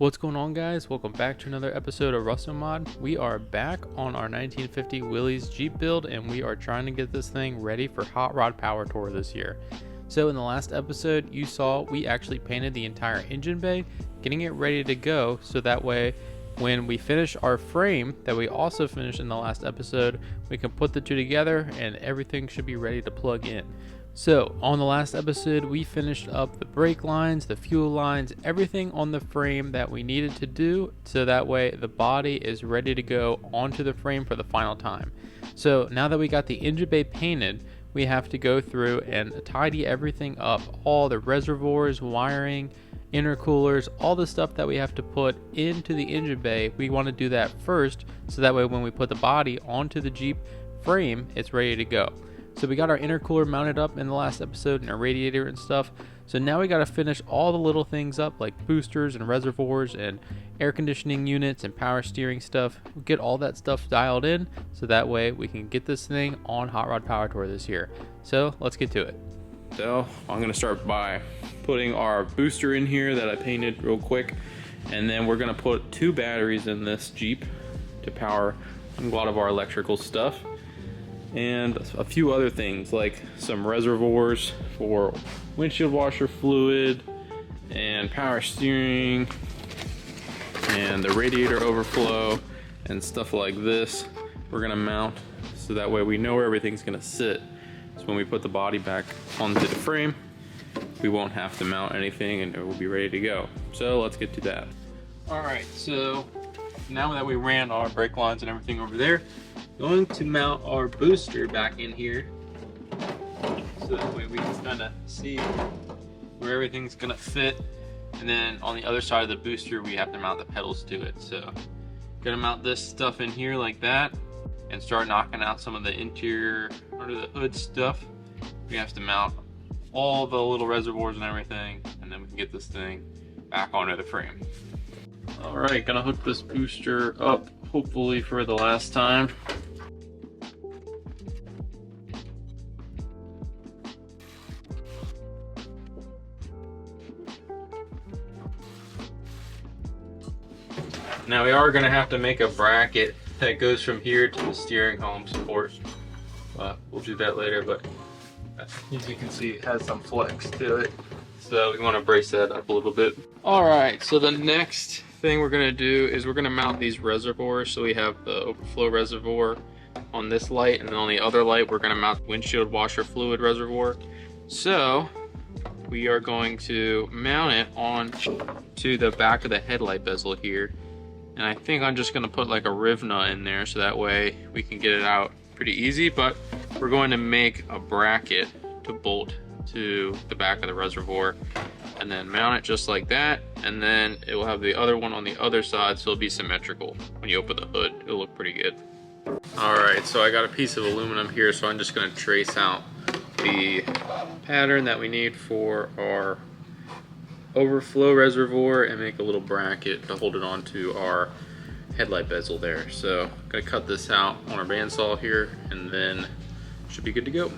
What's going on, guys? Welcome back to another episode of Rustomod. We are back on our 1950 Willys Jeep build, and we are trying to get this thing ready for Hot Rod Power Tour this year. So in the last episode, you saw we actually painted the entire engine bay, getting it ready to go, so that way when we finish our frame that we also finished in the last episode, we can put the two together and everything should be ready to plug in. So on the last episode, we finished up the brake lines, the fuel lines, everything on the frame that we needed to do, so that way the body is ready to go onto the frame for the final time. So now that we got the engine bay painted, we have to go through and tidy everything up, all the reservoirs, wiring, intercoolers, all the stuff that we have to put into the engine bay. We want to do that first, so that way when we put the body onto the Jeep frame, it's ready to go. So we got our intercooler mounted up in the last episode and our radiator and stuff. So now we got to finish all the little things up, like boosters and reservoirs and air conditioning units and power steering stuff. We'll get all that stuff dialed in, so that way we can get this thing on Hot Rod Power Tour this year. So let's get to it. So I'm going to start by putting our booster in here that I painted real quick. And then we're going to put 2 batteries in this Jeep to power a lot of our electrical stuff. And a few other things like some reservoirs for windshield washer fluid and power steering and the radiator overflow and stuff like this we're gonna mount, so that way we know where everything's gonna sit. So when we put the body back onto the frame, we won't have to mount anything and it will be ready to go. So let's get to that. All right, so now that we ran our brake lines and everything over there, going to mount our booster back in here, so that way we can kind of see where everything's gonna fit. And then on the other side of the booster, we have to mount the pedals to it. So gonna mount this stuff in here like that and start knocking out some of the interior under the hood stuff. We have to mount all the little reservoirs and everything, and then we can get this thing back onto the frame. All right, gonna hook this booster up, hopefully for the last time. Now we are going to have to make a bracket that goes from here to the steering column support. We'll do that later, but as you can see, it has some flex to it. So we want to brace that up a little bit. Alright, so the next thing we're going to do is we're going to mount these reservoirs. So we have the overflow reservoir on this light, and then on the other light we're going to mount windshield washer fluid reservoir. So we are going to mount it on to the back of the headlight bezel here. And I think I'm just gonna put like a riv nut in there, so that way we can get it out pretty easy. But we're going to make a bracket to bolt to the back of the reservoir and then mount it just like that. And then it will have the other one on the other side, so it'll be symmetrical. When you open the hood, it'll look pretty good. All right, so I got a piece of aluminum here, so I'm just gonna trace out the pattern that we need for our overflow reservoir and make a little bracket to hold it onto our headlight bezel there. So I'm gonna cut this out on our bandsaw here, and then should be good to go.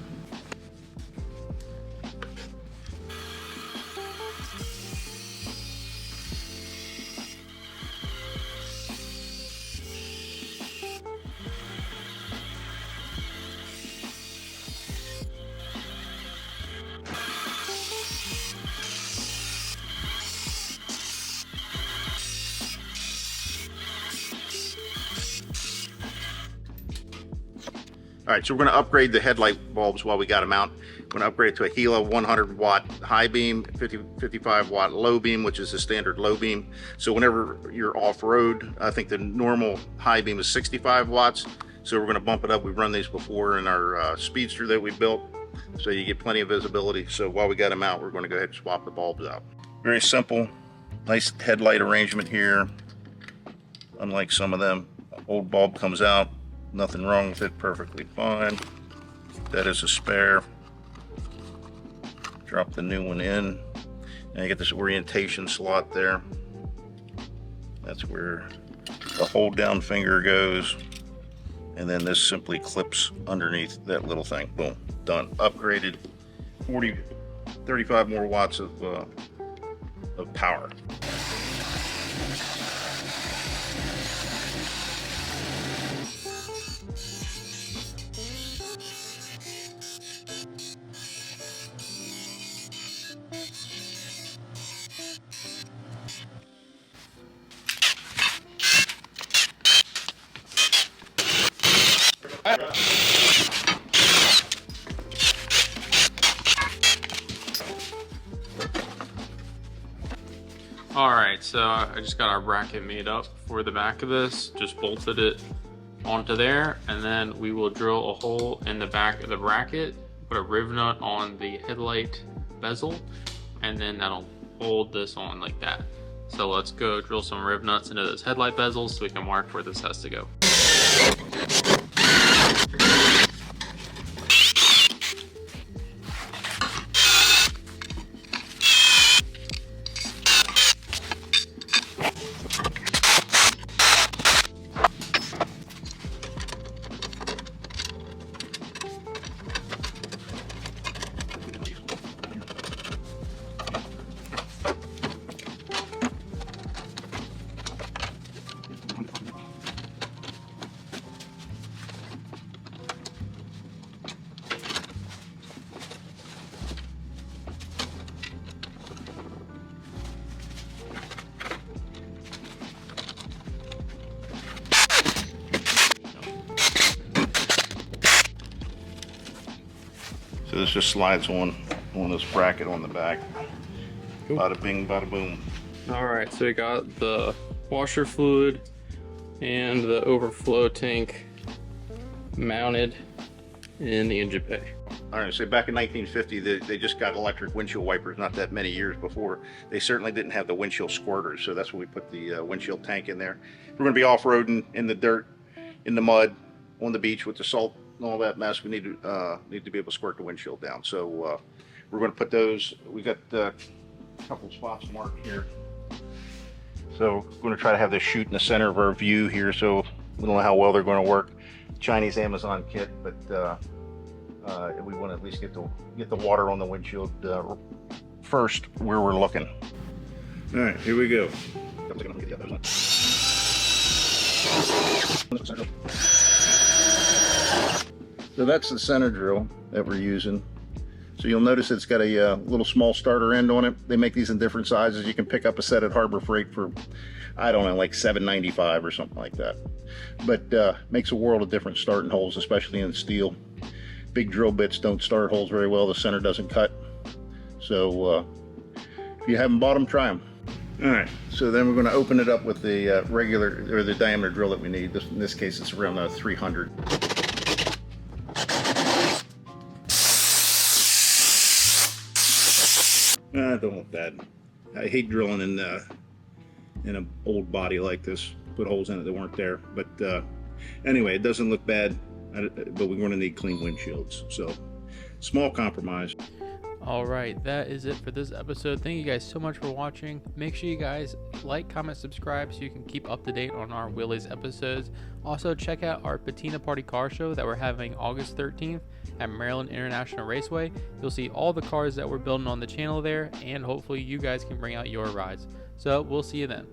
All right, so we're going to upgrade the headlight bulbs while we got them out. We're going to upgrade to a Gila 100 watt high beam, 55 watt low beam, which is the standard low beam. So whenever you're off-road, I think the normal high beam is 65 watts. So we're going to bump it up. We've run these before in our Speedster that we built, so you get plenty of visibility. So while we got them out, we're going to go ahead and swap the bulbs out. Very simple, nice headlight arrangement here. Unlike some of them, old bulb comes out. Nothing wrong with it, perfectly fine. That is a spare. Drop the new one in, and you get this orientation slot there. That's where the hold down finger goes, and then this simply clips underneath that little thing. Boom, done. Upgraded. 35 more watts of power. Alright, so I just got our bracket made up for the back of this, just bolted it onto there, and then we will drill a hole in the back of the bracket, put a riv nut on the headlight bezel, and then that'll hold this on like that. So let's go drill some riv nuts into those headlight bezels so we can mark where this has to go. So this just slides on this bracket on the back. Cool. Bada bing, bada boom. Alright, so we got the washer fluid and the overflow tank mounted in the engine bay. All right, so back in 1950, they just got electric windshield wipers not that many years before. They certainly didn't have the windshield squirters, so that's when we put the windshield tank in there. We're going to be off-roading in the dirt, in the mud, on the beach with the salt and all that mess. We need to be able to squirt the windshield down. So we're going to put those. We got a couple spots marked here. So we're going to try to have this shoot in the center of our view here. So we don't know how well they're going to work. Chinese Amazon kit, but we want to at least get the water on the windshield first where we're looking. All right, here we go. So that's the center drill that we're using. So you'll notice it's got a little small starter end on it. They make these in different sizes. You can pick up a set at Harbor Freight for, I don't know, like $7.95 or something like that. But makes a world of difference starting holes, especially in steel. Big drill bits don't start holes very well. The center doesn't cut. So if you haven't bought them, try them. All right, so then we're going to open it up with the regular, or the diameter drill that we need. In this case, it's around 300. Don't look bad. I hate drilling in an old body like this. Put holes in it that weren't there. But anyway, it doesn't look bad, but we're going to need clean windshields. So, small compromise. Alright, that is it for this episode. Thank you guys so much for watching. Make sure you guys like, comment, subscribe so you can keep up to date on our Willys episodes. Also, check out our Patina Party car show that we're having August 13th at Maryland International Raceway. You'll see all the cars that we're building on the channel there, and hopefully you guys can bring out your rides. So, we'll see you then.